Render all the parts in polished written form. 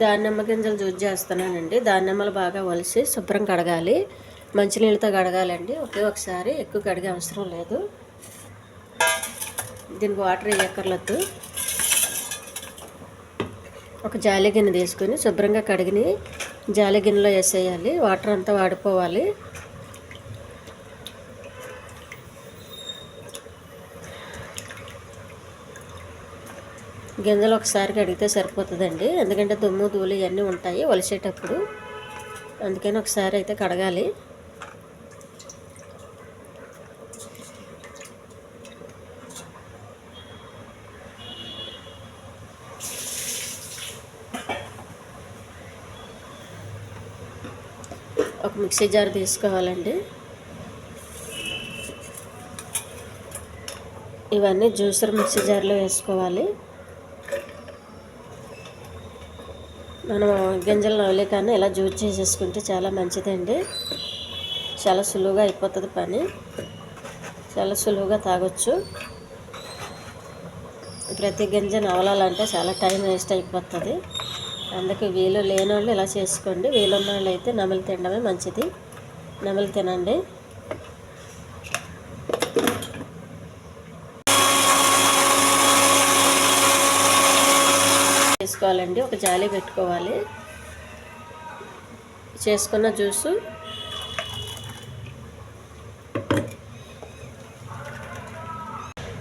దానిమ్మ గింజలు జ్యూస్ చేస్తున్నానండి. దానిమ్మలు బాగా ఒలిసి శుభ్రం కడగాలి, మంచినీళ్ళతో కడగాలండి. ఒకసారి ఎక్కువ కడిగే అవసరం లేదు. దీనికి వాటర్ వేయక్కర్లేదు. ఒక జాలి గిన్నె తీసుకొని శుభ్రంగా కడిగిని జాలి గిన్నెలో వేసేయాలి. వాటర్ అంతా వాడిపోవాలి. గింజలు ఒకసారి కడిగితే సరిపోతుందండి, ఎందుకంటే దుమ్ము ధూళి ఇవన్నీ ఉంటాయి ఒలిసేటప్పుడు. అందుకని ఒకసారి అయితే కడగాలి. ఒక మిక్సీ జార్ తీసుకోవాలండి. ఇవన్నీ జ్యూసర్ మిక్సీ జార్లో వేసుకోవాలి. మనం గింజలు నవలేకన్నా ఇలా జ్యూస్ చేసేసుకుంటే చాలా మంచిదండి. చాలా సులువుగా అయిపోతుంది పని, చాలా సులువుగా తాగొచ్చు. ప్రతి గింజ నవలాలంటే చాలా టైం వేస్ట్ అయిపోతుంది. అందుకే వీలు లేని వాళ్ళు ఇలా చేసుకోండి, వీలున్న వాళ్ళు అయితే నమిలి తినడమే మంచిది. నమిలి తినండి. చేసుకోవాలండి. ఒక జాలి పెట్టుకోవాలి. చేసుకున్న జ్యూసు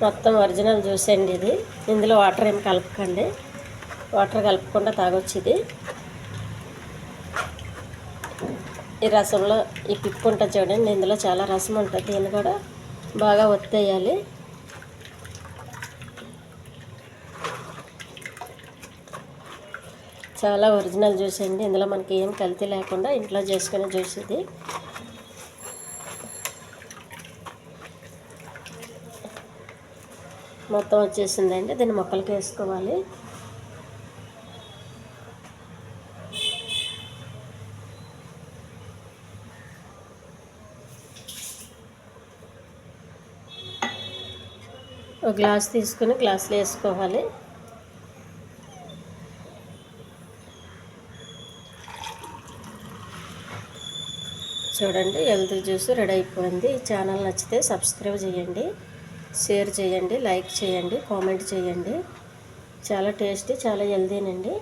మొత్తం ఒరిజినల్ జ్యూస్ అండి ఇది. ఇందులో వాటర్ ఏమి కలపకండి, వాటర్ కలపకుండా తాగొచ్చు ఇది. ఈ రసంలో ఈ పిప్పు ఉంటుంది చూడండి, ఇందులో చాలా రసం ఉంటుంది. దీన్ని కూడా బాగా ఒత్తేయాలి. చాలా ఒరిజినల్ జ్యూస్ అండి. ఇందులో మనకి ఏం కల్తీ లేకుండా ఇంట్లో చేసుకునే జ్యూస్ ఇది. మొత్తం వచ్చేసిందండి. దీన్ని మొక్కలకి వేసుకోవాలి. ఒక గ్లాస్ తీసుకుని గ్లాసులో వేసుకోవాలి. చూడండి, హెల్తీ జ్యూస్ రెడీ అయిపోయింది. ఈ ఛానల్ నచ్చితే సబ్స్క్రైబ్ చేయండి, షేర్ చేయండి, లైక్ చేయండి, కామెంట్ చేయండి. చాలా టేస్టీ, చాలా హెల్తీనండి.